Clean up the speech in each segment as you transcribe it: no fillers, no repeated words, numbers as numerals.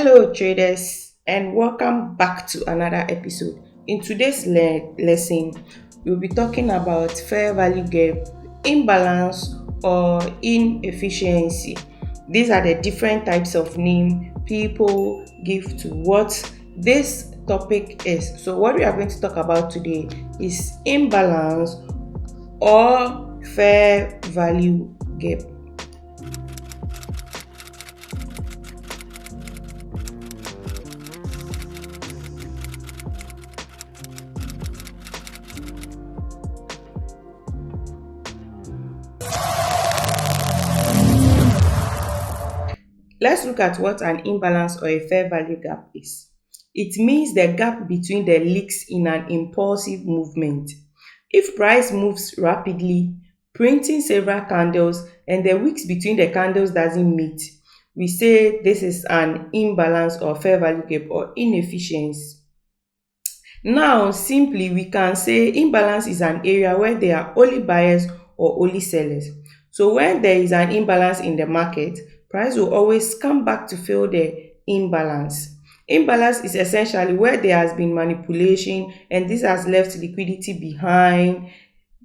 Hello traders, and welcome back to another episode. In today's lesson, we'll be talking about fair value gap, imbalance, or inefficiency. These are the different types of name people give to what this topic is. So what we are going to talk about today is imbalance or fair value gap. Let's look at what an imbalance or a fair value gap is. It means the gap between the leaks in an impulsive movement. If price moves rapidly, printing several candles, and the wicks between the candles doesn't meet, we say this is an imbalance or fair value gap or inefficiency. Now, simply we can say imbalance is an area where there are only buyers or only sellers. So when there is an imbalance in the market, price will always come back to fill the imbalance. Imbalance is essentially where there has been manipulation and this has left liquidity behind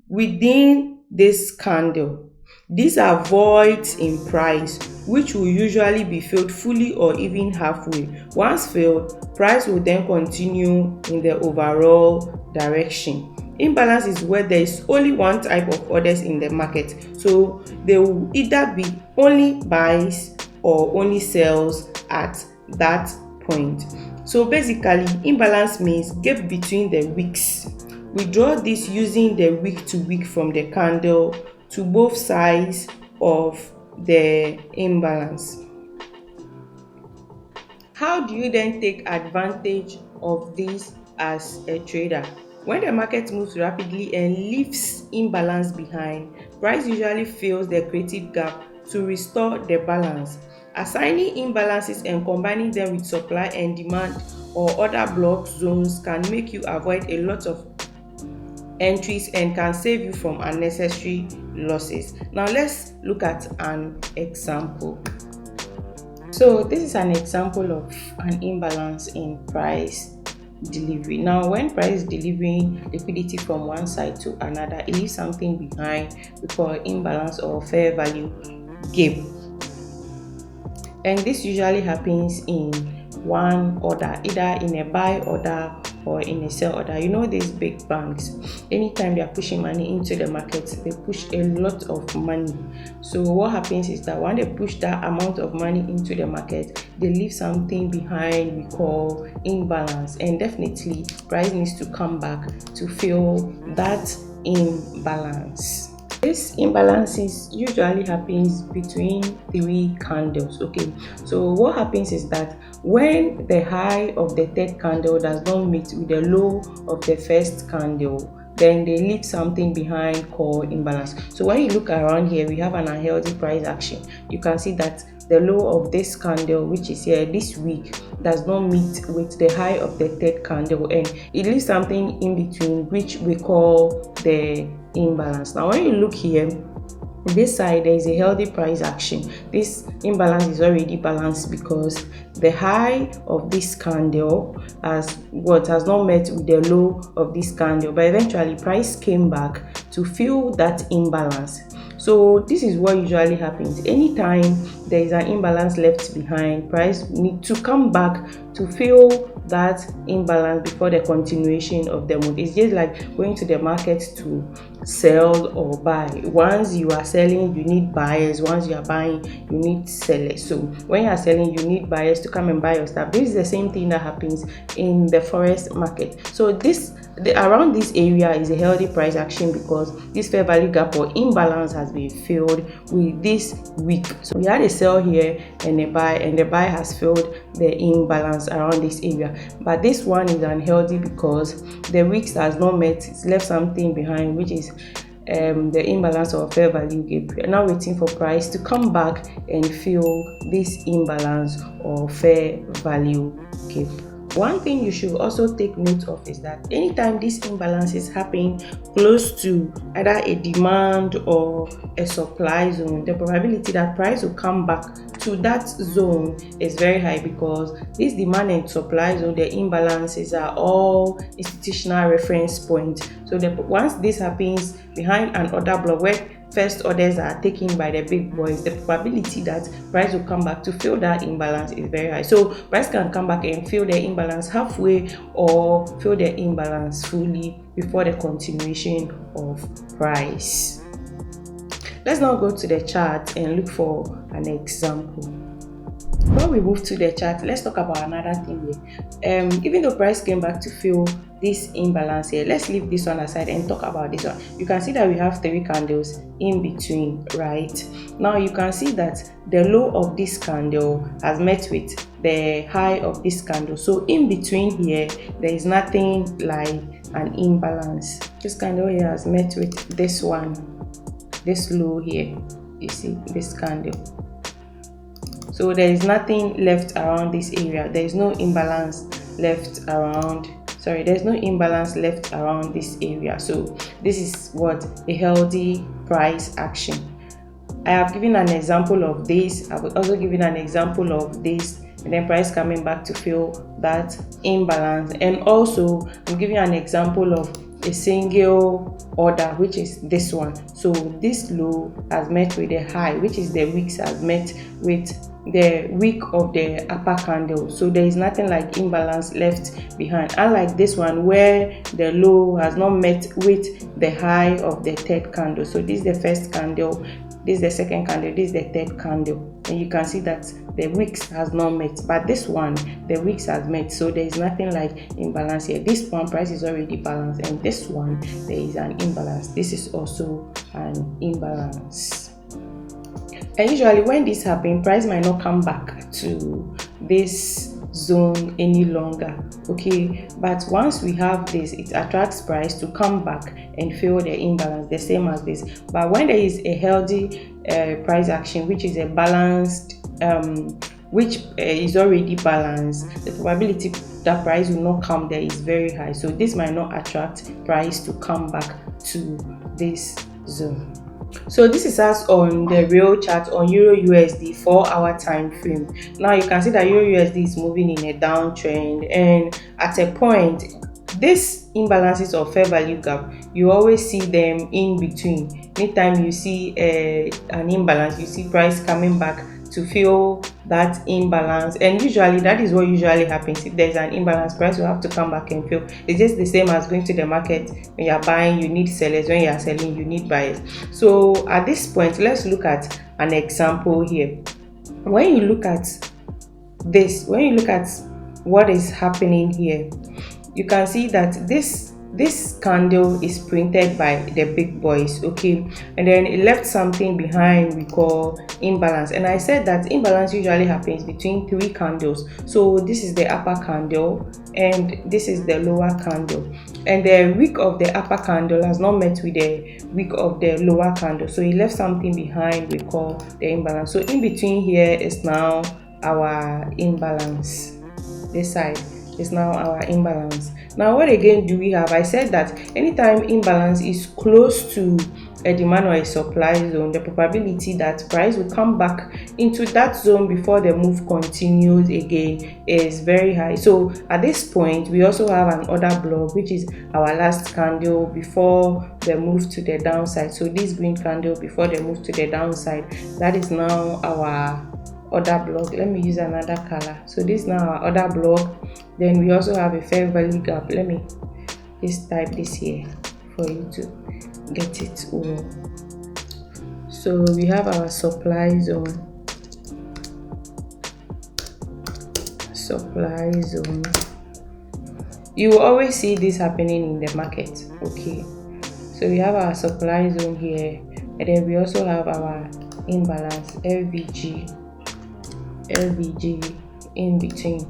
within this candle. These are voids in price, which will usually be filled fully or even halfway. Once filled, price will then continue in the overall direction. Imbalance is where there is only one type of orders in the market. So there will either be only buys or only sells at that point. So basically, imbalance means gap between the wicks. We draw this using the wick to wick from the candle to both sides of the imbalance. How do you then take advantage of this as a trader? When the market moves rapidly and leaves imbalance behind, price usually fills the creative gap to restore the balance. Assigning imbalances and combining them with supply and demand or other block zones can make you avoid a lot of entries and can save you from unnecessary losses. Now let's look at an example. So this is an example of an imbalance in price delivery. Now when price is delivering liquidity from one side to another, it leaves something behind we call imbalance or fair value gap. And this usually happens in one order, either in a buy order or in a sell order. You know, these big banks, anytime they are pushing money into the market, they push a lot of money. So what happens is that when they push that amount of money into the market, they leave something behind we call imbalance, and definitely price needs to come back to fill that imbalance. This imbalances usually happens between three candles. Okay, so what happens is that when the high of the third candle does not meet with the low of the first candle, then they leave something behind called imbalance. So when you look around here, we have an unhealthy price action. You can see that the low of this candle, which is here this week, does not meet with the high of the third candle, and it leaves something in between, which we call the imbalance. Now when you look here, this side there is a healthy price action. This imbalance is already balanced because the high of this candle has not met with the low of this candle, but eventually price came back to fill that imbalance. So this is what usually happens. Anytime there is an imbalance left behind, price need to come back to fill that imbalance before the continuation of the move. It's just like going to the market to sell or buy. Once you are selling, you need buyers. Once you are buying, you need sellers. So when you are selling, you need buyers to come and buy your stuff. This is the same thing that happens in the forex market. So around this area is a healthy price action because this fair value gap or imbalance has been filled with this wick. So we had a sell here and a buy, and the buy has filled the imbalance around this area. But this one is unhealthy because the wicks has not met. It's left something behind, which is the imbalance or fair value gap. We are now waiting for price to come back and fill this imbalance or fair value gap. One thing you should also take note of is that anytime these imbalances happen close to either a demand or a supply zone, the probability that price will come back to that zone is very high, because this demand and supply zone, the imbalances are all institutional reference points. So once this happens behind an order block where first orders are taken by the big boys, the probability that price will come back to fill that imbalance is very high. So price can come back and fill the imbalance halfway or fill the imbalance fully before the continuation of price. Let's now go to the chart and look for an example. Before we move to the chart, let's talk about another thing here. Even though price came back to fill this imbalance here, let's leave this one aside and talk about this one. You can see that we have 3 candles in between, right? Now you can see that the low of this candle has met with the high of this candle. So in between here, there is nothing like an imbalance. This candle here has met with this one, this low here. You see this candle. So there is nothing left around this area. There is no imbalance left around. Sorry, there's no imbalance left around this area. So this is what a healthy price action. I have given an example of this. I've also given an example of this, and then price coming back to fill that imbalance. And also I'm giving an example of a single order, which is this one. So this low has met with the high, which is the wicks has met with the wick of the upper candle. So there is nothing like imbalance left behind, unlike this one where the low has not met with the high of the third candle. So this is the first candle, this is the second candle, this is the third candle, and you can see that the wicks has not met, but this one the wicks has met. So there is nothing like imbalance here. This one price is already balanced, and this one there is an imbalance. This is also an imbalance. And usually when this happens, price might not come back to this zone any longer, okay? But once we have this, it attracts price to come back and fill the imbalance, the same as this. But when there is a healthy price action, which is a balanced which is already balanced, the probability that price will not come there is very high. So this might not attract price to come back to this zone. So this is us on the real chart on Euro USD 4-hour time frame. Now you can see that Euro USD is moving in a downtrend, and at a point these imbalances of fair value gap, you always see them in between. Anytime you see an imbalance, you see price coming back to fill that imbalance, and usually that is what usually happens. If there's an imbalance, price will have to come back and fill. It's just the same as going to the market. When you're buying, you need sellers. When you're selling, you need buyers. So at this point, let's look at an example here. When you look at this, when you look at what is happening here, you can see that this candle is printed by the big boys, okay, and then it left something behind we call imbalance. And I said that imbalance usually happens between 3 candles. So this is the upper candle and this is the lower candle, and the wick of the upper candle has not met with the wick of the lower candle, so it left something behind we call the imbalance. So in between here is now our imbalance. This side is now our imbalance. Now what again do we have? I said that anytime imbalance is close to a demand or a supply zone, the probability that price will come back into that zone before the move continues again is very high. So at this point we also have an order block, which is our last candle before the move to the downside. So this green candle before the move to the downside, that is now our order block. Let me use another color. So this is now our order block. Then we also have a fair value gap. Let me just type this here for you to get it all. So we have our supply zone, you will always see this happening in the market, okay? So we have our supply zone here, and then we also have our imbalance LVG in between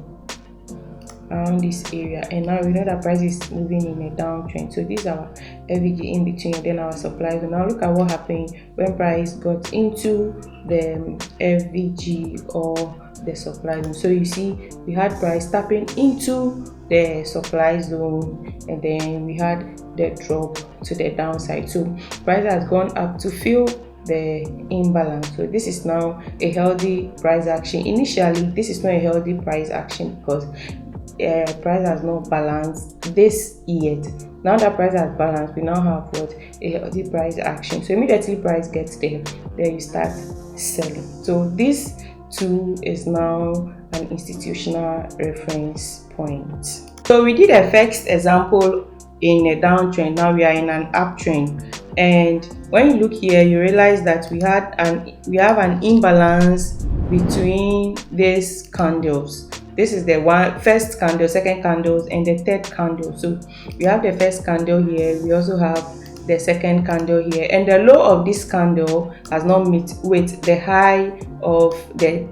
around this area. And now we know that price is moving in a downtrend. So this is our LVG in between, and then our supply zone. Now look at what happened when price got into the LVG or the supply zone. So you see we had price tapping into the supply zone, and then we had the drop to the downside. So price has gone up to fill the imbalance. So this is now a healthy price action. Initially, this is not a healthy price action because price has not balanced this yet. Now that price has balanced, we now have what? A healthy price action. So immediately price gets there, then you start selling. So this too is now an institutional reference point. So we did a fixed example in a downtrend. Now we are in an uptrend, and when you look here, you realize that we have an imbalance between these candles. This is the first candle, second candles, and the third candle. So we have the first candle here, we also have the second candle here, and the low of this candle has not met with the high of the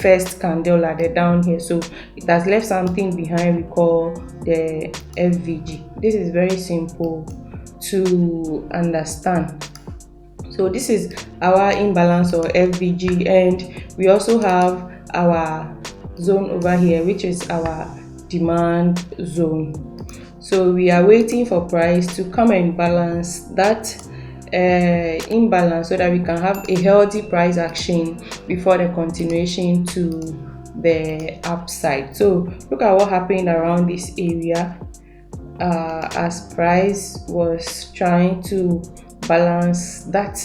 first candle at the down here. So it has left something behind we call the FVG. This is very simple to understand. So this is our imbalance or FVG, and we also have our zone over here, which is our demand zone. So we are waiting for price to come and balance that imbalance so that we can have a healthy price action before the continuation to the upside. So look at what happened around this area as price was trying to balance that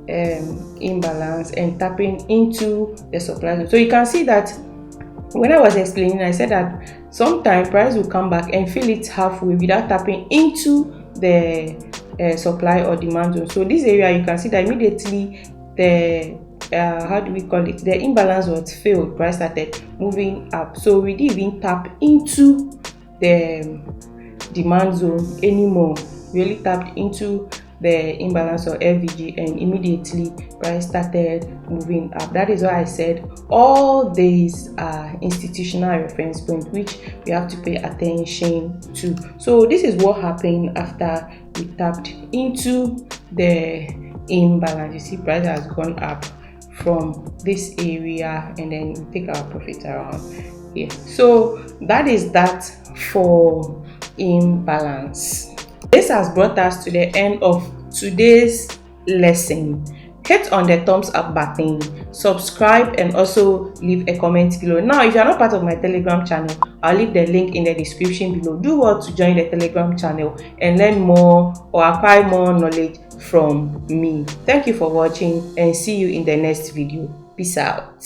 imbalance and tapping into the supply zone. So you can see that when I was explaining, I said that sometimes price will come back and fill it halfway without tapping into the supply or demand zone. So this area, you can see that immediately the how do we call it, the imbalance was filled, price started moving up. So we didn't even tap into the demand zone anymore. We only tapped into the imbalance or FVG, and immediately price started moving up. That is why I said all these are institutional reference points which we have to pay attention to. So this is what happened after we tapped into the imbalance. You see price has gone up from this area, and then we take our profit around here. So that is that for imbalance. This has brought us to the end of today's lesson. Hit on the thumbs up button, subscribe, and also leave a comment below. Now, if you are not part of my Telegram channel, I'll leave the link in the description below. Do well to join the Telegram channel and learn more or acquire more knowledge from me. Thank you for watching, and see you in the next video. Peace out.